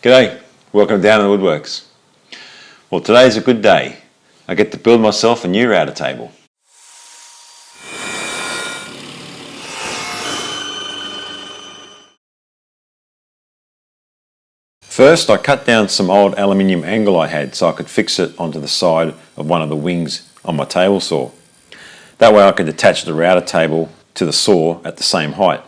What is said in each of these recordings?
G'day, welcome to Down in the Woodworks. Well, today's a good day. I get to build myself a new router table. First, I cut down some old aluminium angle I had so I could fix it onto the side of one of the wings on my table saw. That way I could attach the router table to the saw at the same height.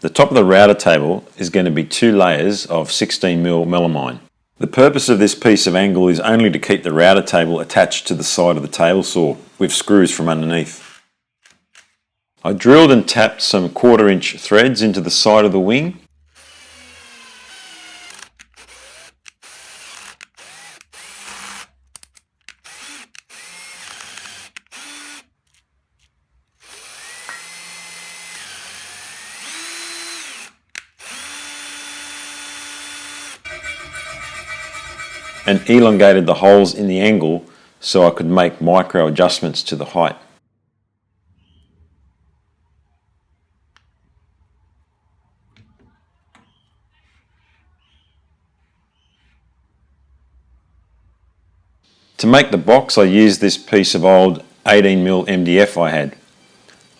The top of the router table is going to be 2 layers of 16mm melamine. The purpose of this piece of angle is only to keep the router table attached to the side of the table saw with screws from underneath. I drilled and tapped some 1/4 inch threads into the side of the wing. And elongated the holes in the angle so I could make micro adjustments to the height. To make the box, I used this piece of old 18mm MDF I had.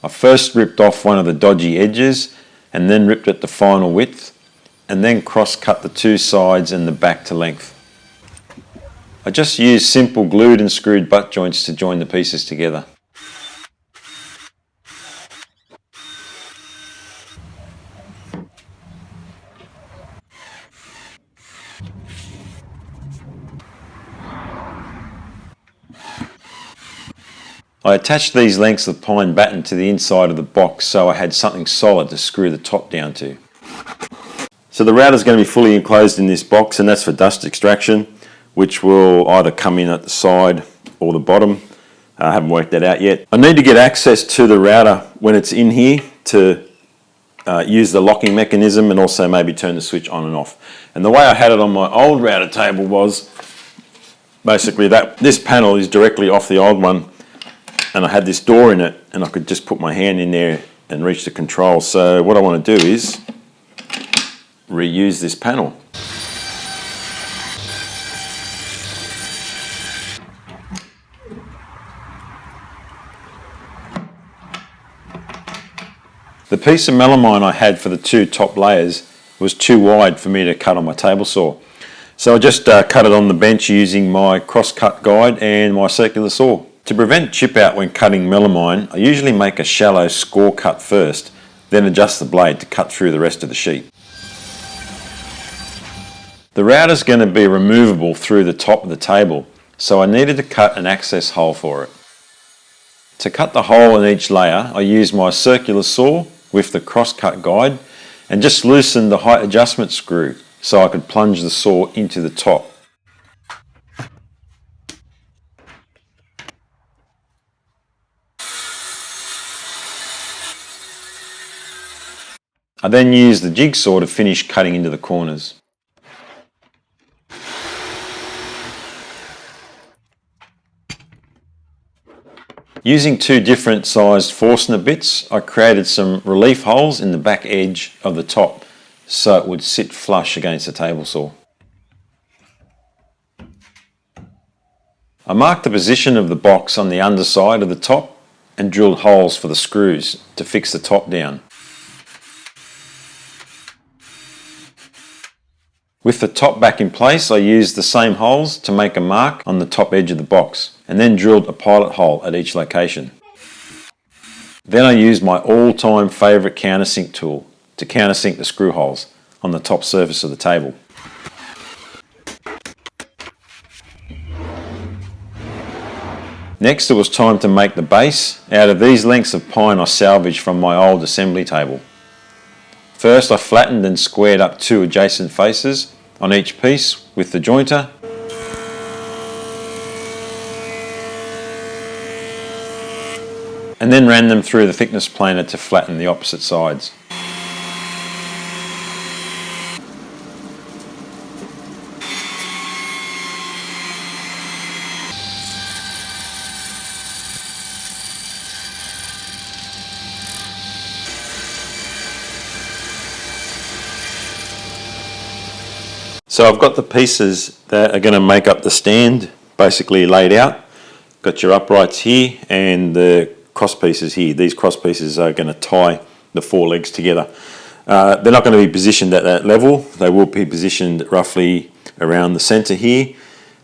I first ripped off one of the dodgy edges and then ripped it to final width and then cross-cut the 2 sides and the back to length. I just used simple glued and screwed butt joints to join the pieces together. I attached these lengths of pine batten to the inside of the box so I had something solid to screw the top down to. So the router is going to be fully enclosed in this box, and that's for dust extraction, which will either come in at the side or the bottom. I haven't worked that out yet. I need to get access to the router when it's in here to use the locking mechanism and also maybe turn the switch on and off. And the way I had it on my old router table was basically that this panel is directly off the old one, and I had this door in it and I could just put my hand in there and reach the control. So what I want to do is reuse this panel. The piece of melamine I had for the 2 top layers was too wide for me to cut on my table saw. So I just cut it on the bench using my cross-cut guide and my circular saw. To prevent chip out when cutting melamine, I usually make a shallow score cut first, then adjust the blade to cut through the rest of the sheet. The router is going to be removable through the top of the table, so I needed to cut an access hole for it. To cut the hole in each layer, I used my circular saw with the cross-cut guide and just loosened the height adjustment screw so I could plunge the saw into the top. I then used the jigsaw to finish cutting into the corners. Using 2 different sized Forstner bits, I created some relief holes in the back edge of the top so it would sit flush against the table saw. I marked the position of the box on the underside of the top and drilled holes for the screws to fix the top down. With the top back in place, I used the same holes to make a mark on the top edge of the box and then drilled a pilot hole at each location. Then I used my all-time favourite countersink tool to countersink the screw holes on the top surface of the table. Next, it was time to make the base out of these lengths of pine I salvaged from my old assembly table. First, I flattened and squared up 2 adjacent faces on each piece with the jointer. And then ran them through the thickness planer to flatten the opposite sides. So I've got the pieces that are going to make up the stand basically laid out. Got your uprights here and the cross pieces here. These cross pieces are going to tie the four legs together. They're not going to be positioned at that level. They will be positioned roughly around the centre here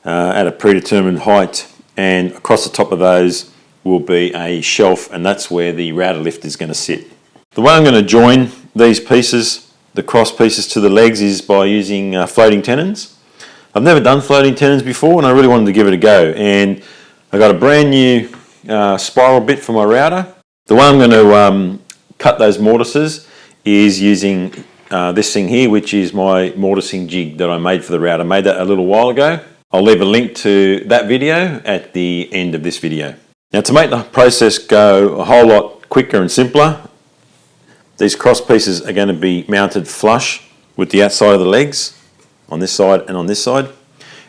at a predetermined height, and across the top of those will be a shelf, and that's where the router lift is going to sit. The way I'm going to join these pieces, the cross pieces to the legs, is by using floating tenons. I've never done floating tenons before and I really wanted to give it a go, and I got a brand new spiral bit for my router. The way I'm going to cut those mortises is using this thing here, which is my mortising jig that I made for the router. I made that a little while ago. I'll leave a link to that video at the end of this video. Now, to make the process go a whole lot quicker and simpler, these cross pieces are going to be mounted flush with the outside of the legs on this side and on this side.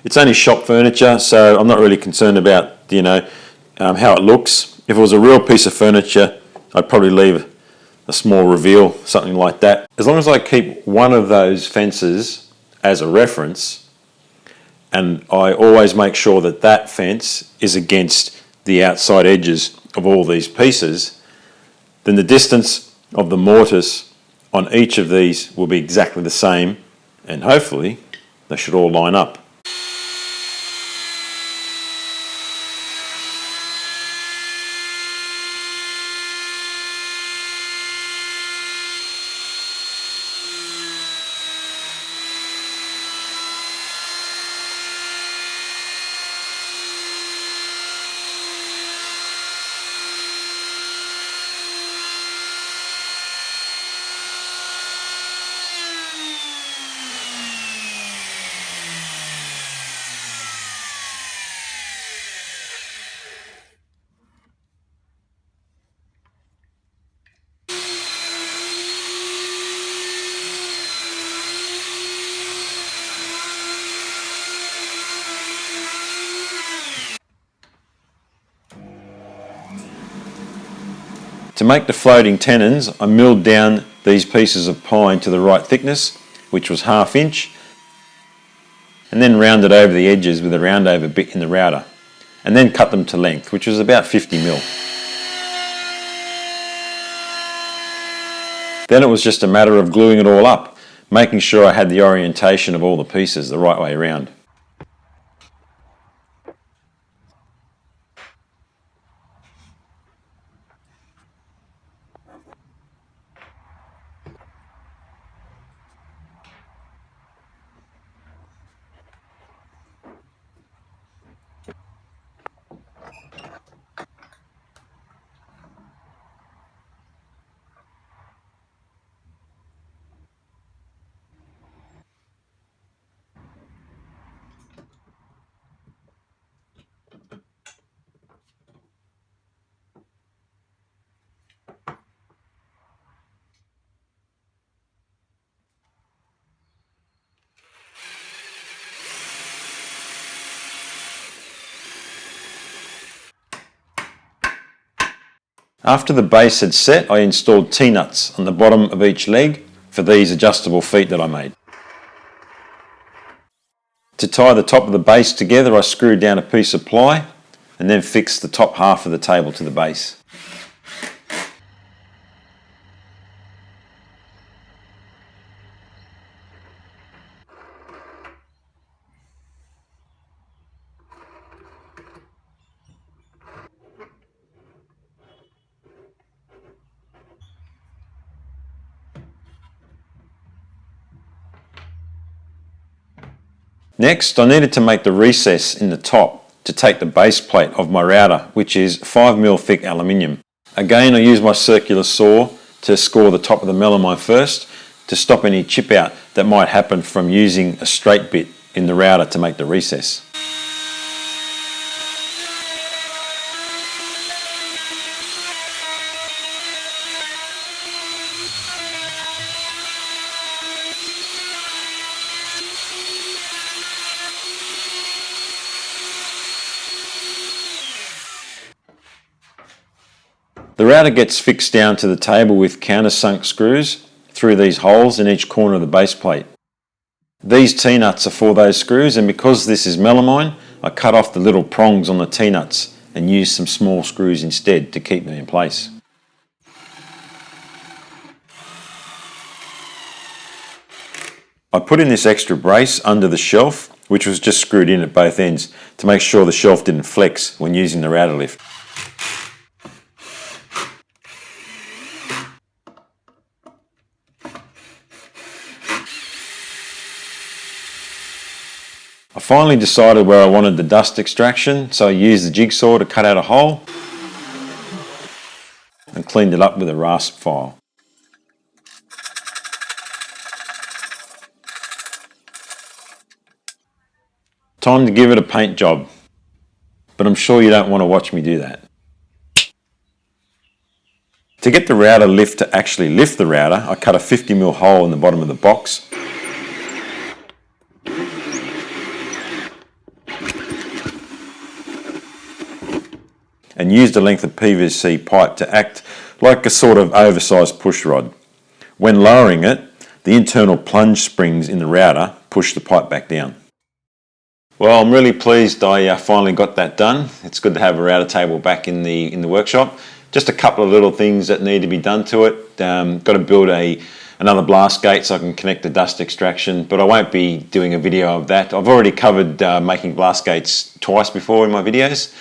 It's only shop furniture, so I'm not really concerned about, how it looks. If it was a real piece of furniture, I'd probably leave a small reveal, something like that. As long as I keep one of those fences as a reference, and I always make sure that that fence is against the outside edges of all these pieces, then the distance of the mortise on each of these will be exactly the same, and hopefully they should all line up. To make the floating tenons, I milled down these pieces of pine to the right thickness, which was 1/2 inch, and then rounded over the edges with a round over bit in the router, and then cut them to length, which was about 50 mil. Then it was just a matter of gluing it all up, making sure I had the orientation of all the pieces the right way around. After the base had set, I installed T-nuts on the bottom of each leg for these adjustable feet that I made. To tie the top of the base together, I screwed down a piece of ply and then fixed the top half of the table to the base. Next, I needed to make the recess in the top to take the base plate of my router, which is 5mm thick aluminium. Again, I used my circular saw to score the top of the melamine first to stop any chip out that might happen from using a straight bit in the router to make the recess. The router gets fixed down to the table with countersunk screws through these holes in each corner of the base plate. These T-nuts are for those screws, and because this is melamine, I cut off the little prongs on the T-nuts and used some small screws instead to keep them in place. I put in this extra brace under the shelf, which was just screwed in at both ends to make sure the shelf didn't flex when using the router lift. I finally decided where I wanted the dust extraction, so I used the jigsaw to cut out a hole and cleaned it up with a rasp file. Time to give it a paint job, but I'm sure you don't want to watch me do that. To get the router lift to actually lift the router, I cut a 50mm hole in the bottom of the box. And used a length of PVC pipe to act like a sort of oversized push rod. When lowering it, the internal plunge springs in the router push the pipe back down. Well, I'm really pleased I finally got that done. It's good to have a router table back in the workshop. Just a couple of little things that need to be done to it. Got to build another blast gate so I can connect the dust extraction, but I won't be doing a video of that. I've already covered making blast gates twice before in my videos,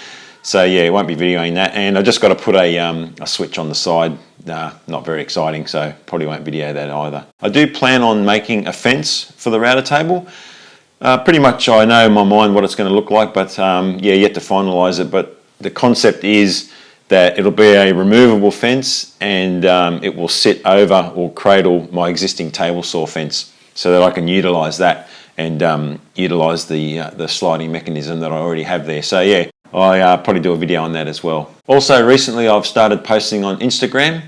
so yeah, I won't be videoing that. And I just got to put a switch on the side. Not very exciting, so probably won't video that either. I do plan on making a fence for the router table. Pretty much I know in my mind what it's going to look like, but yeah, yet to finalise it. But the concept is that it'll be a removable fence, and it will sit over or cradle my existing table saw fence so that I can utilise that and utilise the sliding mechanism that I already have there. So yeah, I probably do a video on that as well. Also recently I've started posting on Instagram.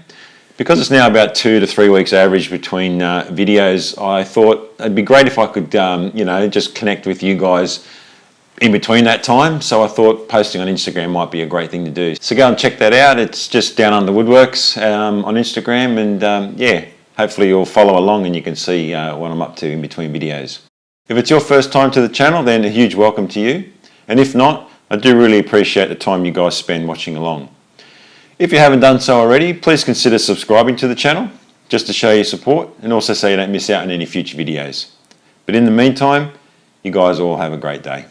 Because it's now about 2 to 3 weeks average between videos, I thought it'd be great if I could, you know, just connect with you guys in between that time. So I thought posting on Instagram might be a great thing to do. So go and check that out. It's just Down Under Woodworks on Instagram, and yeah, hopefully you'll follow along and you can see what I'm up to in between videos. If it's your first time to the channel, then a huge welcome to you. And if not, I do really appreciate the time you guys spend watching along. If you haven't done so already, please consider subscribing to the channel just to show your support and also so you don't miss out on any future videos. But in the meantime, you guys all have a great day.